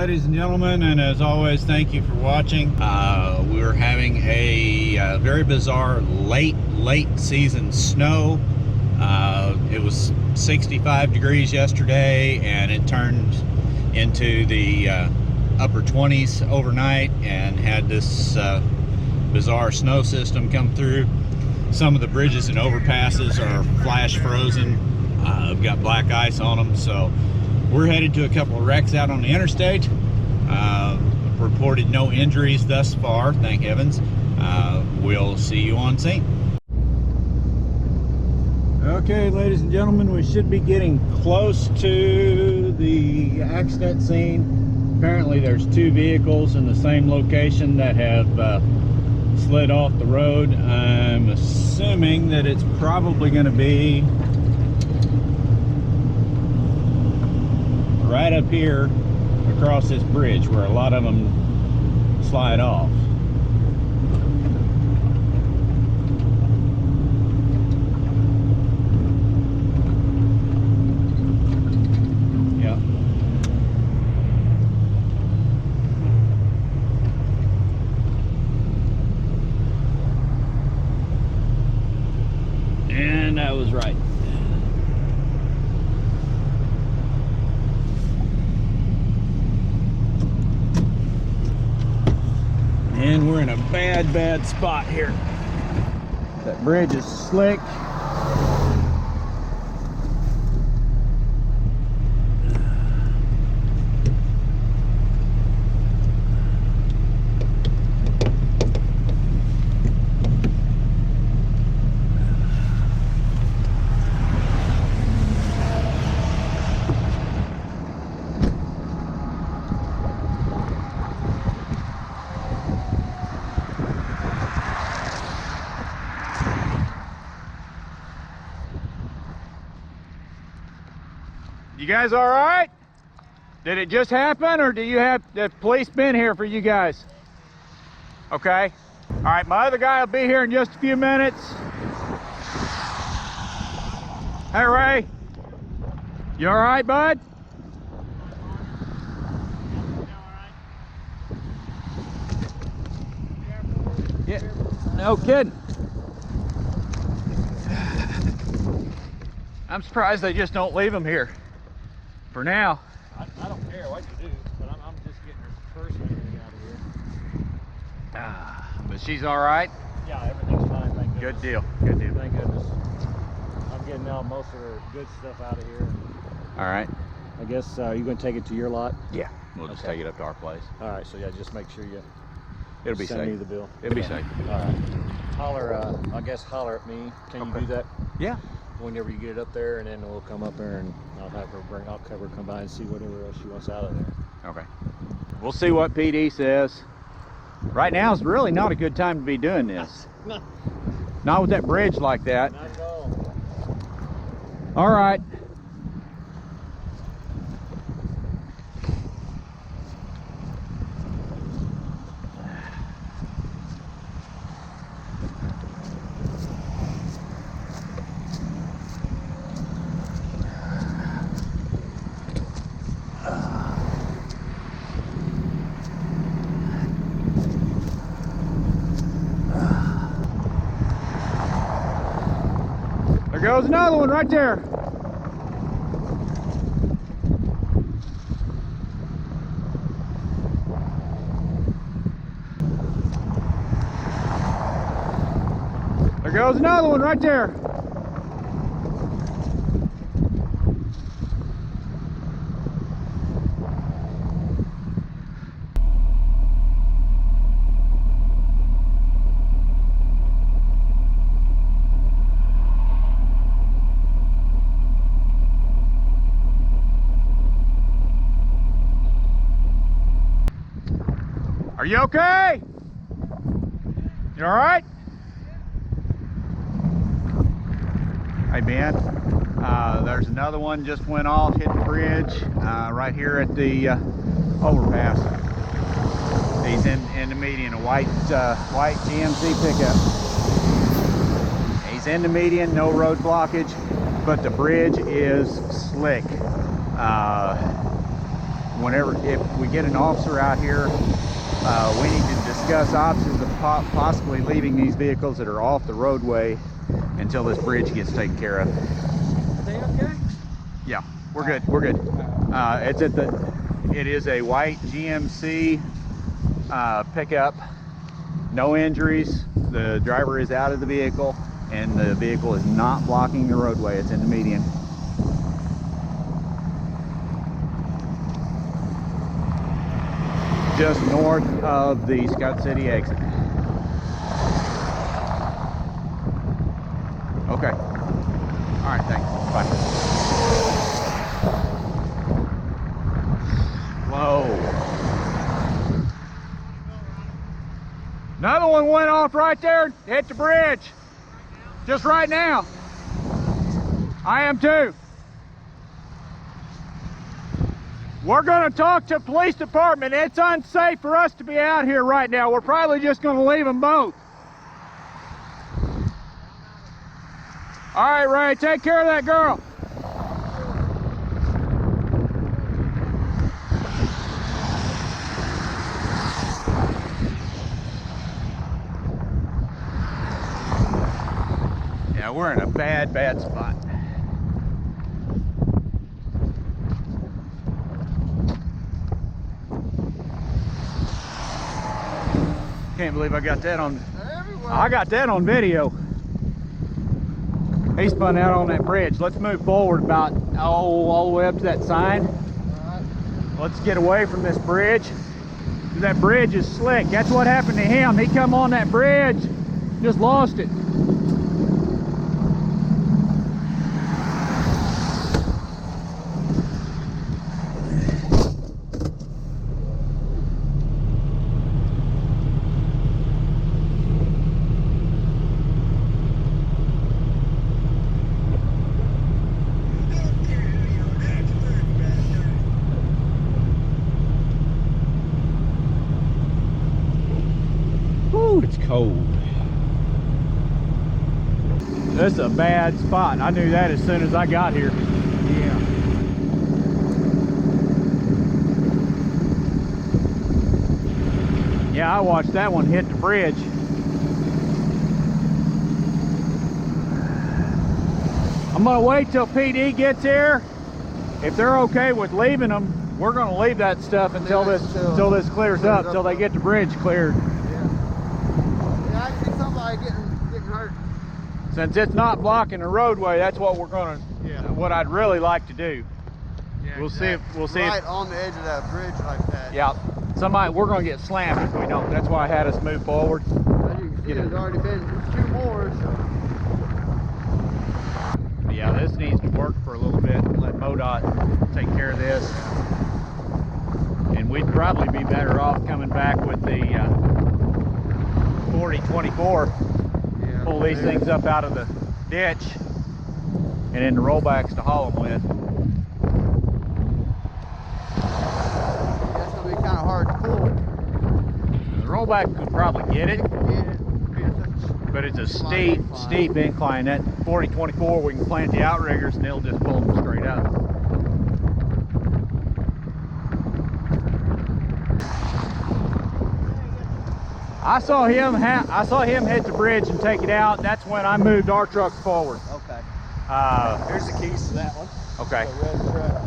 ladies and gentlemen, and as always, thank you for watching. We're having a very bizarre late season snow. It was 65 degrees yesterday, and it turned into the upper 20s overnight and had this bizarre snow system come through. Some of the bridges and overpasses are flash frozen. We've got black ice on them, so we're headed to a couple of wrecks out on the interstate. Reported no injuries thus far, thank heavens. We'll see you on scene. Okay, ladies and gentlemen, we should be getting close to the accident scene. Apparently there's two vehicles in the same location that have slid off the road. I'm assuming that it's probably going to be right up here across this bridge where a lot of them slide off. Yeah. And I was right. And we're in a bad spot here. That bridge is slick. You guys all right? Did it just happen, or do you have the police been here for you guys? Okay. All right, my other guy will be here in just a few minutes. Hey, Ray. You all right, bud? Yeah, no kidding. I'm surprised they just don't leave them here. For now. I don't care what you do, but I'm just getting her first thing out of here. But she's all right? Yeah, everything's fine, thank goodness. Good deal, good deal. Thank goodness. I'm getting now most of her good stuff out of here. All right. I guess you're going to take it to your lot? Yeah, we'll just take it up to our place. All right, so yeah, just make sure you It'll be send safe. me the bill. It'll be safe. All right. Holler, I guess holler at me. Can you do that? Yeah. Whenever you get it up there, and then we'll come up there and I'll have her come by and see whatever else she wants out of there. Okay. We'll see what PD says. Right now is really not a good time to be doing this. No. Not with that bridge like that. Not at all. All right. There goes another one right there. There goes another one right there. Are you okay? You all right? Hey Ben, there's another one just went off, hit the bridge right here at the overpass. He's in the median, a white GMC pickup. He's in the median, no road blockage, but the bridge is slick. whenever, if we get an officer out here, we need to discuss options of possibly leaving these vehicles that are off the roadway until this bridge gets taken care of. Are they okay? Yeah, we're good. We're good. It's at the. It is a white GMC pickup. No injuries. The driver is out of the vehicle, and the vehicle is not blocking the roadway. It's in the median. Just north of the Scott City exit. Okay. All right, thanks. Bye. Whoa. Another one went off right there, hit the bridge. Just right now. I am too. We're going to talk to police department. It's unsafe for us to be out here right now. We're probably just going to leave them both. All right, Ray, take care of that girl. Yeah, we're in a bad spot. Can't believe I got that on. I got that on video. He spun out on that bridge. Let's move forward about all the way up to that sign. Alright. Let's get away from this bridge. That bridge is slick. That's what happened to him. He come on that bridge, just lost it. It's cold. This is a bad spot. I knew that as soon as I got here. Yeah. Yeah, I watched that one hit the bridge. I'm gonna wait till PD gets here. If they're okay with leaving them, we're gonna leave that stuff until this clears up, till they get the bridge cleared. Yeah, I see somebody getting hurt. Since it's not blocking the roadway, that's what we're gonna. Yeah. What I'd really like to do. Yeah, We'll see right if on the edge of that bridge like that. yeah, we're gonna get slammed if we don't. That's why I had us move forward. As you can see, there's already been 2 more. So. Yeah, this needs to work for a little bit. Let MoDOT take care of this, and we'd probably be better off coming back with the 4024. Yeah, Pull these things up out of the ditch, and then the rollbacks to haul them with. That's gonna be kind of hard to pull. The rollback could probably get it, but it's a steep incline. That 4024, we can plant the outriggers and they'll just pull them straight up. I saw him hit the bridge and take it out. That's when I moved our trucks forward. Okay. Here's the keys to that one. Okay. The red truck.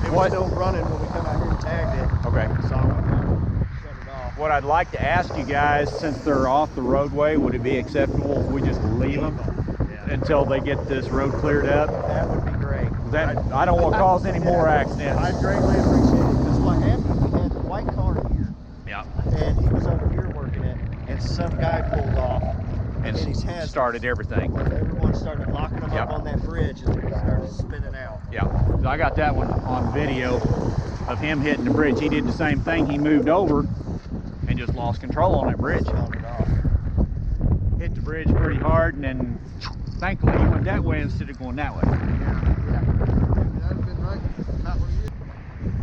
It was still running when we come out here and tagged it. Okay. So I went down and shut it off. What I'd like to ask you guys, since they're off the roadway, would it be acceptable if we just leave them until they get this road cleared up? That would be great. I don't want to cause any more accidents. I greatly appreciate it, because what happened, we had the white car here, Yeah. and he was over here working it, and some guy pulled off, And he's had started everything. everyone started locking them Yep. up on that bridge, and they started spinning out. Yeah. So I got that one on video of him hitting the bridge. He did the same thing. He moved over and just lost control on that bridge. Shut it off. Hit the bridge pretty hard, and then thankfully he went that way instead of going that way. That'd have been right. Not what it is.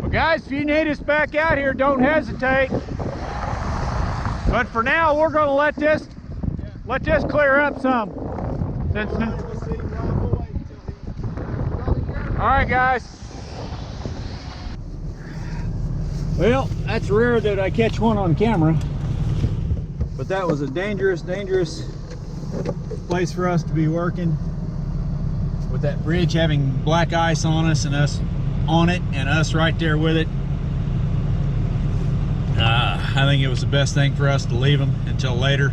Well, guys, if you need us back out here, don't hesitate. But for now, we're going to let this clear up some. All right, guys. Well, that's rare that I catch one on camera, but that was a dangerous place for us to be working, with that bridge having black ice on us and us on it and us right there with it. I think it was the best thing for us to leave them until later.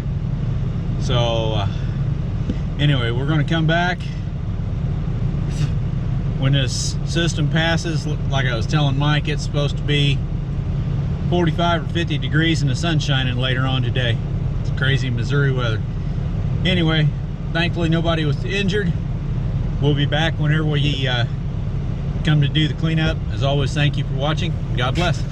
So anyway, we're going to come back when this system passes. Like I was telling Mike, it's supposed to be 45 or 50 degrees and the sun shining later on today. It's crazy Missouri weather. Anyway, thankfully nobody was injured. We'll be back whenever we come to do the cleanup. As always, thank you for watching. God bless.